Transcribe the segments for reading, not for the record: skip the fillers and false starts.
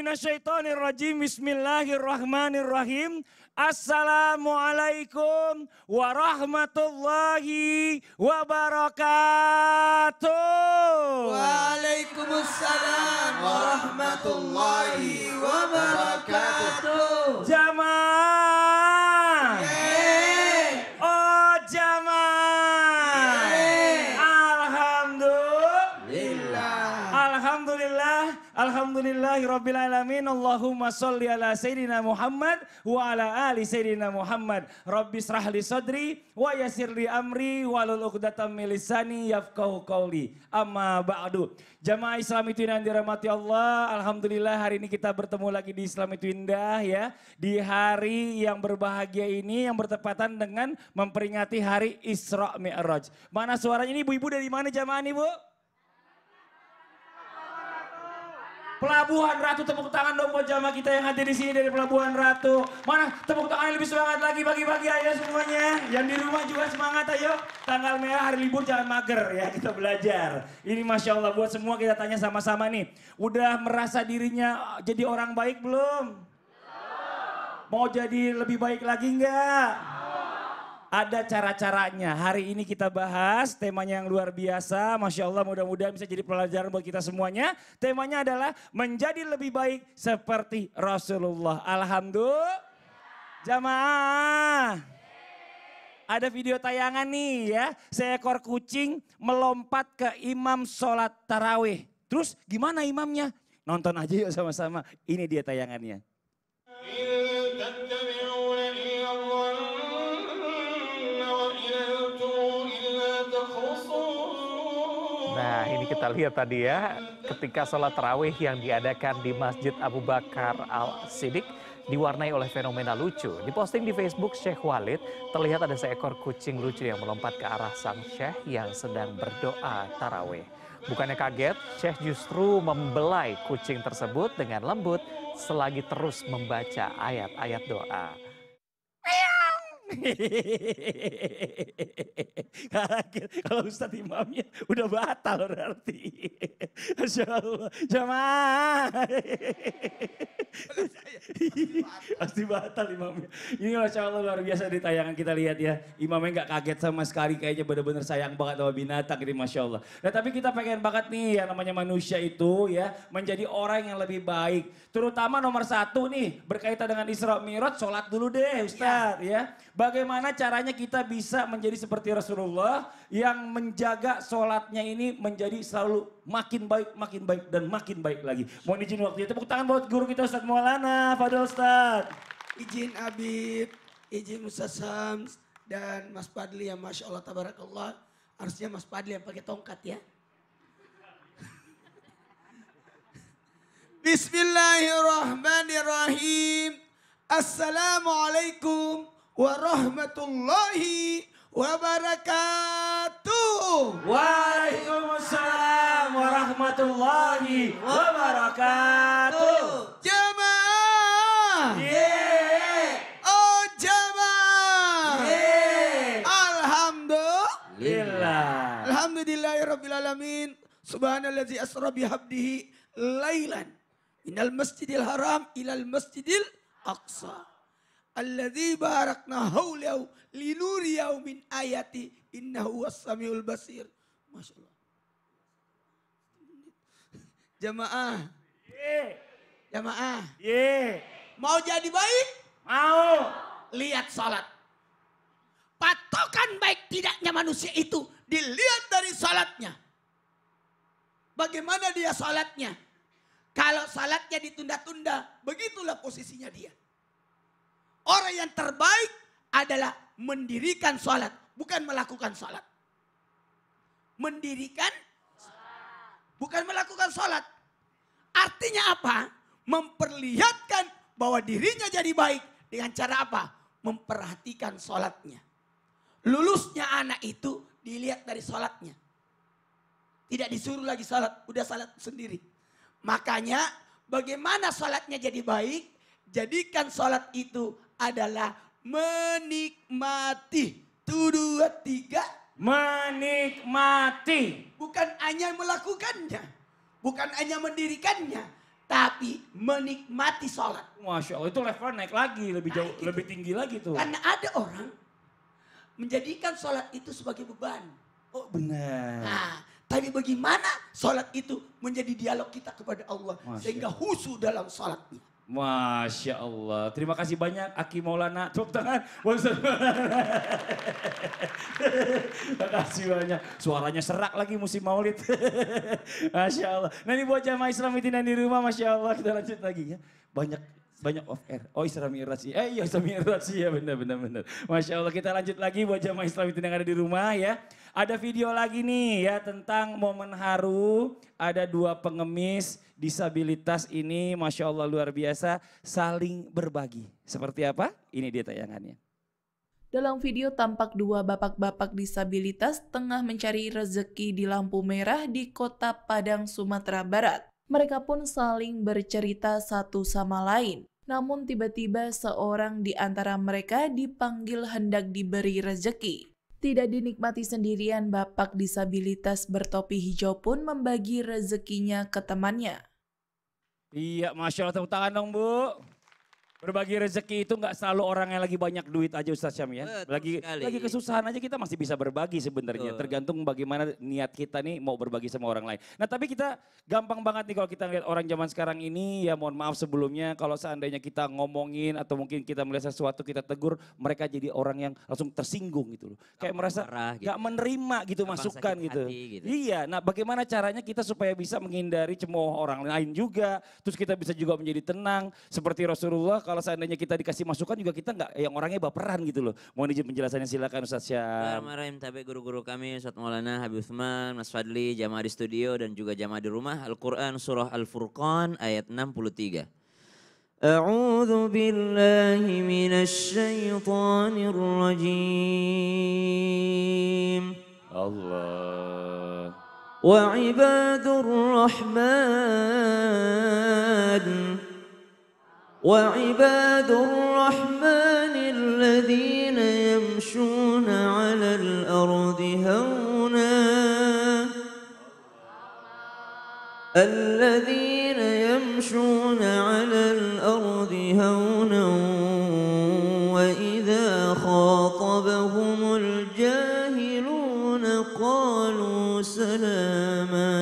minasyaitonirrajim. Bismillahirrahmanirrahim. Assalamualaikum warahmatullahi wabarakatuh. Waalaikumsalam warahmatullahi wabarakatuh. Jamaah. Oh jamaah. Alhamdulillah. Alhamdulillahi alamin. Allahumma sholli ala Sayyidina Muhammad wa ala ali Sayyidina Muhammad. Rabbi srah li sadri wa yassir li amri walul uqdatam min lisani yafqahu qawli. Amma ba'du. Jamaah Islam itu yang dirahmati Allah. Alhamdulillah hari ini kita bertemu lagi di Islam itu Indah ya. Di hari yang berbahagia ini yang bertepatan dengan memperingati hari Isra Mi'raj. Mana suaranya ini ibu-ibu dari mana jamaah nih Bu? Pelabuhan Ratu, tepuk tangan dong buat jamaah kita yang hadir di sini dari Pelabuhan Ratu. Mana tepuk tangan yang lebih semangat lagi, bagi-bagi ayo semuanya. Yang di rumah juga semangat ayo. Tanggal merah hari libur jangan mager ya, kita belajar. Ini Masya Allah buat semua kita tanya sama-sama nih. Udah merasa dirinya jadi orang baik belum? Mau jadi lebih baik lagi enggak? Ada cara-caranya. Hari ini kita bahas temanya yang luar biasa. Masya Allah mudah-mudahan bisa jadi pelajaran buat kita semuanya. Temanya adalah menjadi lebih baik seperti Rasulullah. Alhamdulillah. Jamaah. Ada video tayangan nih ya. Seekor kucing melompat ke imam sholat tarawih. Terus gimana imamnya? Nonton aja yuk sama-sama. Ini dia tayangannya. Nah ini kita lihat tadi ya, ketika sholat tarawih yang diadakan di Masjid Abu Bakar Al-Siddiq diwarnai oleh fenomena lucu. Diposting di Facebook Syekh Walid, terlihat ada seekor kucing lucu yang melompat ke arah sang Syekh yang sedang berdoa tarawih. Bukannya kaget, Syekh justru membelai kucing tersebut dengan lembut selagi terus membaca ayat-ayat doa. Kalau Ustadz imamnya udah batal berarti. Masya Allah. Jamaah. Pasti batal imamnya. Ini Masya Allah luar biasa di tayangan kita lihat ya. Imamnya gak kaget sama sekali, kayaknya benar-benar sayang banget sama binatang ini Masya Allah. Nah tapi kita pengen banget nih yang namanya manusia itu ya menjadi orang yang lebih baik. Terutama nomor satu nih berkaitan dengan Isra Mi'raj, sholat dulu deh Ustadz ya. Bagaimana caranya kita bisa menjadi seperti Rasulullah yang menjaga sholatnya ini menjadi selalu makin baik, dan makin baik lagi. Mohon izin waktunya, tepuk tangan buat guru kita Ustadz Maulana, Fadil Ustadz. Izin Habib, izin Ustaz Sams dan Mas Fadli yang Masya Allah Tabarakallah. Harusnya Mas Fadli yang pakai tongkat ya. Bismillahirrahmanirrahim. Assalamualaikum warahmatullahi wabarakatuh. Waalaikumsalam warahmatullahi wabarakatuh. Jamaah. Oh jamaah. Alhamdulillah. Alhamdulillahirrabbilalamin. Subhanallazi asra bihabdihi lailan. Minal masjidil haram ilal masjidil aqsa. Alladzi barakna haulahu linuriyahu min ayati innahu was-samiul basir. Masya Allah. Jamaah. Jamaah. Mau jadi baik? Mau. Lihat salat. Patokan baik tidaknya manusia itu dilihat dari salatnya. Bagaimana dia salatnya? Kalau salatnya ditunda-tunda, begitulah posisinya dia. Orang yang terbaik adalah mendirikan salat, bukan melakukan salat. Mendirikan, bukan melakukan salat. Artinya apa? Memperlihatkan bahwa dirinya jadi baik dengan cara apa? Memperhatikan salatnya. Lulusnya anak itu dilihat dari salatnya. Tidak disuruh lagi salat, udah salat sendiri. Makanya bagaimana salatnya jadi baik? Jadikan salat itu adalah menikmati. 1, 2, 3. Menikmati. Bukan hanya melakukannya. Bukan hanya mendirikannya. tapi menikmati sholat. Masya Allah, itu level naik lagi, lebih jauh, itu. lebih tinggi lagi tuh. Karena ada orang menjadikan sholat itu sebagai beban. Oh benar. Nah, tapi bagaimana sholat itu menjadi dialog kita kepada Allah. Masya Sehingga khusyuk dalam sholatnya. Masya Allah. Terima kasih banyak Aki Maulana. Tepuk tangan. Terima kasih banyak. Suaranya serak lagi musim maulid. Masya Allah. Nah ini buat jamaah Islam yang di rumah. Masya Allah. Kita lanjut lagi ya. Banyak off air. Oh Isra Mi'raj sih. Iya Isra Mi'raj sih ya benar. Masya Allah kita lanjut lagi buat jamaah Islam yang ada di rumah ya. Ada video lagi nih ya tentang momen haru. Ada 2 pengemis disabilitas ini Masya Allah luar biasa saling berbagi. Seperti apa? Ini dia tayangannya. Dalam video tampak 2 bapak-bapak disabilitas tengah mencari rezeki di lampu merah di kota Padang, Sumatera Barat. Mereka pun saling bercerita satu sama lain. Namun tiba-tiba seorang di antara mereka dipanggil hendak diberi rezeki. Tidak dinikmati sendirian, bapak disabilitas bertopi hijau pun membagi rezekinya ke temannya. Iya Masya Allah tepuk tangan dong Bu. Berbagi rezeki itu nggak selalu orang yang lagi banyak duit aja Ustaz Syam ya. Lagi kesusahan aja kita masih bisa berbagi sebenarnya. Tergantung bagaimana niat kita nih mau berbagi sama orang lain. Nah tapi kita gampang banget nih kalau kita lihat orang zaman sekarang ini ya mohon maaf sebelumnya kalau seandainya kita ngomongin atau mungkin kita melihat sesuatu kita tegur mereka jadi orang yang langsung tersinggung gitu loh. Kayak merasa nggak menerima gitu masukan gitu. Iya, nah bagaimana caranya kita supaya bisa menghindari cemooh orang lain juga. Terus kita bisa juga menjadi tenang seperti Rasulullah. Kalau seandainya kita dikasih masukan juga kita nggak yang orangnya baperan gitu loh. Mohon izin penjelasannya silakan Ustaz Syam. Bismillahirrahmanirrahim. Tapi guru-guru kami Ustaz Maulana Habib Utsman, Mas Fadli, jamaah di studio dan juga jamaah di rumah. Al-Quran surah Al-Furqan ayat 63. A'udzu billahi minasyaitonir rajim. Allah. Wa ibadur rahman وعباد الرحمن الذين يمشون على الأرض هونا الذين يمشون على الأرض هونا وإذا خاطبهم الجاهلون قالوا سلاما.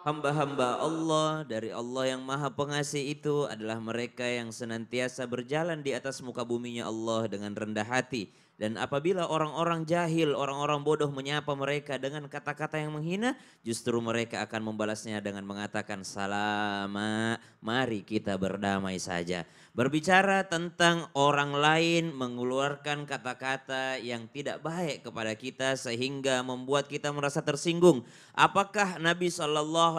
Hamba-hamba Allah dari Allah yang Maha Pengasih itu adalah mereka yang senantiasa berjalan di atas muka buminya Allah dengan rendah hati. Dan apabila orang-orang jahil, orang-orang bodoh menyapa mereka dengan kata-kata yang menghina, justru mereka akan membalasnya dengan mengatakan salama, mari kita berdamai saja. Berbicara tentang orang lain mengeluarkan kata-kata yang tidak baik kepada kita sehingga membuat kita merasa tersinggung. Apakah Nabi SAW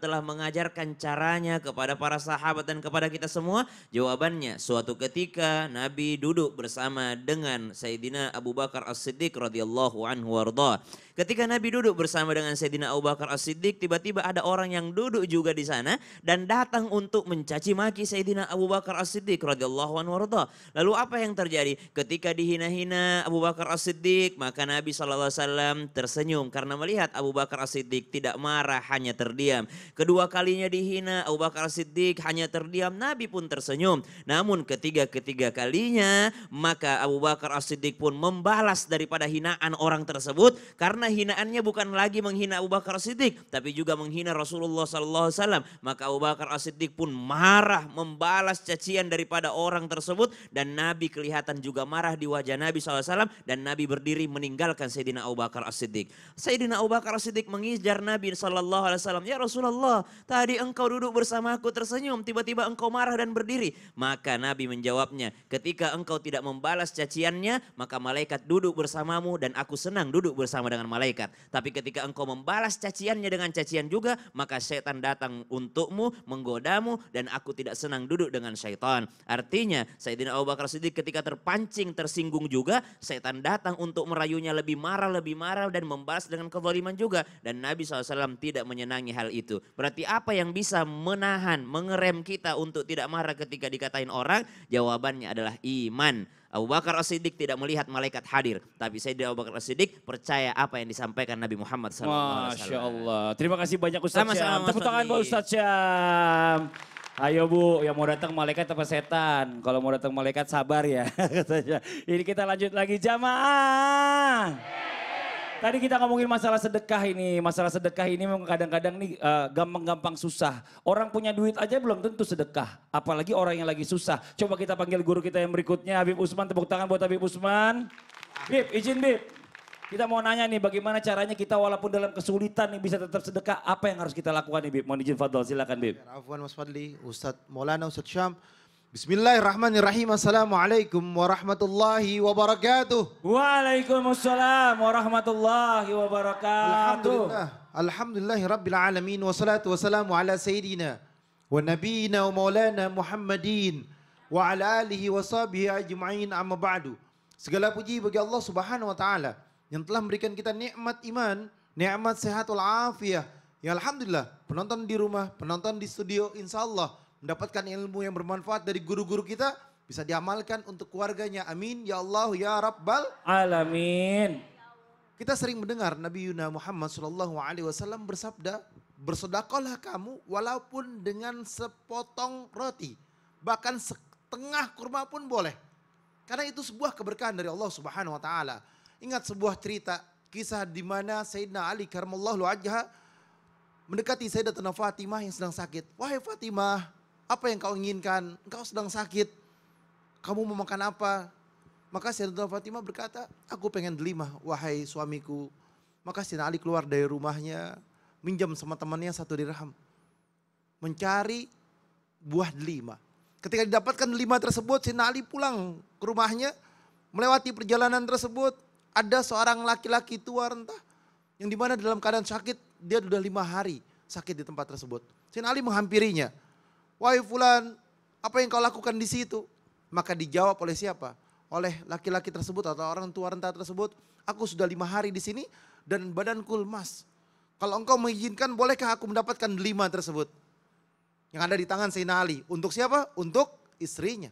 telah mengajarkan caranya kepada para sahabat dan kepada kita semua? Jawabannya, suatu ketika Nabi duduk bersama dengan Sayyidina Abu Bakar As-Siddiq radhiyallahu anhu warda. Ketika Nabi duduk bersama dengan Sayyidina Abu Bakar As-Siddiq, tiba-tiba ada orang yang duduk juga di sana dan datang untuk mencaci maki Sayyidina Abu Bakar As-Siddiq radhiyallahu anhu warda. Lalu apa yang terjadi? Ketika dihina-hina Abu Bakar As-Siddiq, maka Nabi SAW tersenyum karena melihat Abu Bakar As-Siddiq tidak marah, hanya terdiam. Kedua kalinya dihina, Abu Bakar As-Siddiq hanya terdiam, Nabi pun tersenyum. Namun ketiga kalinya, maka Abu Bakar As-Siddiq pun membalas daripada hinaan orang tersebut, karena hinaannya bukan lagi menghina Abu Bakar As-Siddiq, tapi juga menghina Rasulullah SAW. Maka Abu Bakar As-Siddiq pun marah membalas cacian daripada orang tersebut, dan Nabi kelihatan juga marah di wajah Nabi SAW, dan Nabi berdiri meninggalkan Sayyidina Abu Bakar As-Siddiq. Sayyidina Abu Bakar As-Siddiq mengejar Nabi SAW, ya Rasulullah, tadi engkau duduk bersamaku tersenyum, tiba-tiba engkau marah dan berdiri. Maka Nabi menjawabnya, ketika engkau tidak membalas caciannya, maka malaikat duduk bersamamu dan aku senang duduk bersama dengan malaikat. Tapi ketika engkau membalas caciannya dengan cacian juga, maka setan datang untukmu, menggodamu, dan aku tidak senang duduk dengan syaitan. Artinya Sayyidina Abu Bakar Siddiq ketika terpancing, tersinggung juga, setan datang untuk merayunya lebih marah dan membalas dengan kezaliman juga. Dan Nabi SAW tidak menyenangi hal itu. Berarti apa yang bisa menahan, mengerem kita untuk tidak marah ketika dikatain orang? Jawabannya adalah iman. Abu Bakar As-Siddiq tidak melihat malaikat hadir. Tapi Sayyidina Abu Bakar As-Siddiq percaya apa yang disampaikan Nabi Muhammad SAW. Masya Allah. Terima kasih banyak Ustaz Sama-sama, Syam. Mas Tepuk tangan Fadli. buat Ustaz Syam. Ayo Bu, yang mau datang malaikat apa setan? Kalau mau datang malaikat sabar ya katanya. Ini kita lanjut lagi jamaah. Tadi kita ngomongin masalah sedekah ini. Masalah sedekah ini memang kadang-kadang nih gampang-gampang susah. Orang punya duit aja belum tentu sedekah. Apalagi orang yang lagi susah. Coba kita panggil guru kita yang berikutnya. Habib Usman, tepuk tangan buat Habib Usman. Bib, izin Bib. Kita mau nanya nih bagaimana caranya kita walaupun dalam kesulitan nih bisa tetap sedekah. Apa yang harus kita lakukan nih Bib? Mohon izin Fadl, silakan Bib. Afwan Mas Fadli, Ustadz Maulana Ustadz Syam. Bismillahirrahmanirrahim. Assalamualaikum warahmatullahi wabarakatuh. Waalaikumsalam warahmatullahi wabarakatuh. Alhamdulillahi rabbil alamin. Wassalatu wassalamu ala sayyidina wa nabiyina wa maulana Muhammadin wa ala alihi wa sahbihi ajma'in amma ba'du. Segala puji bagi Allah Subhanahu wa taala yang telah memberikan kita nikmat iman, nikmat sehat wal afiyah. Ya alhamdulillah, penonton di rumah, penonton di studio insyaallah mendapatkan ilmu yang bermanfaat dari guru-guru kita, bisa diamalkan untuk keluarganya. Amin ya Allah ya Rabbal Alamin. Kita sering mendengar Nabi Yuna Muhammad SAW bersabda, bersedekahlah kamu walaupun dengan sepotong roti, bahkan setengah kurma pun boleh. Karena itu sebuah keberkahan dari Allah Subhanahu wa taala. Ingat sebuah cerita, kisah di mana Sayyidina Ali karramallahu wajhah mendekati Sayyidatina Fatimah yang sedang sakit. Wahai Fatimah, apa yang kau inginkan? Engkau sedang sakit. Kamu mau makan apa? Maka Sayyidatina Fatimah berkata, aku pengen delima wahai suamiku. Maka Sayyidina Ali keluar dari rumahnya, minjam sama temannya 1 dirham. Mencari buah delima. Ketika didapatkan delima tersebut, Sayyidina Ali pulang ke rumahnya. Melewati perjalanan tersebut, ada seorang laki-laki tua rentah. Yang dimana dalam keadaan sakit, dia sudah 5 hari sakit di tempat tersebut. Sayyidina Ali menghampirinya. Wahai fulan, apa yang kau lakukan di situ? Maka dijawab oleh siapa? Oleh laki-laki tersebut atau orang tua renta tersebut. Aku sudah 5 hari di sini dan badanku lemas. Kalau engkau mengizinkan, bolehkah aku mendapatkan delima tersebut? Yang ada di tangan Sayyidina Ali. Untuk siapa? Untuk istrinya.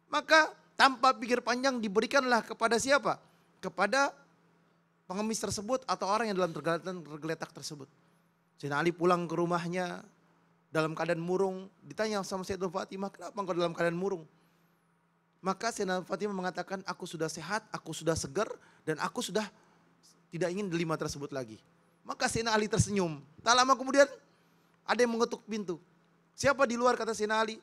Maka tanpa pikir panjang diberikanlah kepada siapa? Kepada pengemis tersebut atau orang yang dalam tergeletak tersebut. Sayyidina Ali pulang ke rumahnya dalam keadaan murung. Ditanya sama Sayyidatina Fatimah, kenapa engkau dalam keadaan murung? Maka Sayyidatina Fatimah mengatakan, aku sudah sehat, aku sudah segar, dan aku sudah tidak ingin delima tersebut lagi. Maka Sayyidina Ali tersenyum. Tak lama kemudian ada yang mengetuk pintu. Siapa di luar, kata Sayyidina Ali?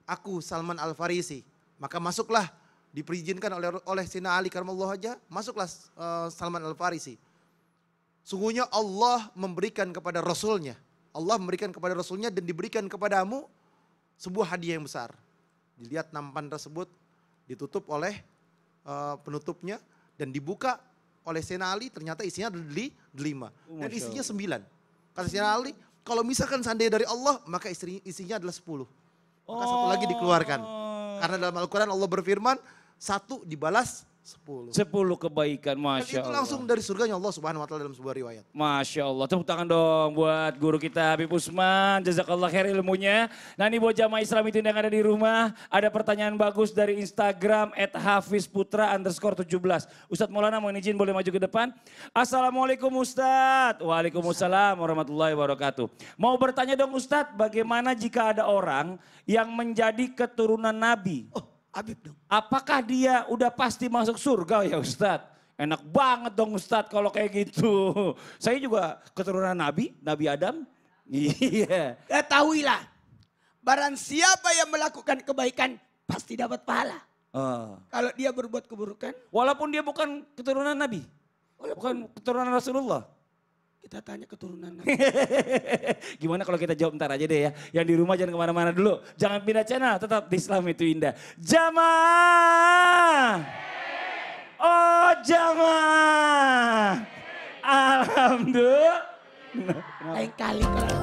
Aku Salman Al-Farisi. Maka masuklah, diperizinkan oleh Sayyidina Ali karramallahu wajhah, masuklah Salman Al-Farisi. Sungguhnya Allah memberikan kepada Rasulnya. Allah memberikan kepada Rasulnya dan diberikan kepadamu sebuah hadiah yang besar. Dilihat nampan tersebut ditutup oleh penutupnya dan dibuka oleh Sayyidina Ali, ternyata isinya delima. Dan isinya 9. Kata Sayyidina Ali, kalau misalkan seandainya dari Allah, maka isinya adalah 10. Maka satu lagi dikeluarkan. Karena dalam Al-Quran Allah berfirman, 1 dibalas 10. 10 kebaikan, Dan Masya itu Allah. langsung dari surganya Allah Subhanahu wa taala dalam sebuah riwayat. Masya Allah, tepuk tangan dong buat guru kita Habib Usman, jazakallah khair ilmunya. Nah ini buat jamaah Islam itu yang ada di rumah, ada pertanyaan bagus dari Instagram @hafizputra_17. Ustadz Maulana mohon izin boleh maju ke depan. Assalamualaikum Ustadz. Waalaikumsalam warahmatullahi wabarakatuh. Mau bertanya dong Ustadz, bagaimana jika ada orang yang menjadi keturunan Nabi? Oh, Habib dong. Apakah dia udah pasti masuk surga ya Ustadz? Enak banget dong Ustadz kalau kayak gitu. Saya juga keturunan Nabi, Nabi Adam. Iya. Ketahuilah, barang siapa yang melakukan kebaikan pasti dapat pahala. Kalau dia berbuat keburukan, Walaupun dia bukan keturunan Nabi. Bukan keturunan Rasulullah. kita tanya keturunan. Gimana kalau kita jawab ntar aja deh ya. Yang di rumah jangan kemana-mana dulu. Jangan pindah channel, tetap di Islam itu indah. Jamaah. Oh jamaah. Alhamdulillah. Lain kali kalau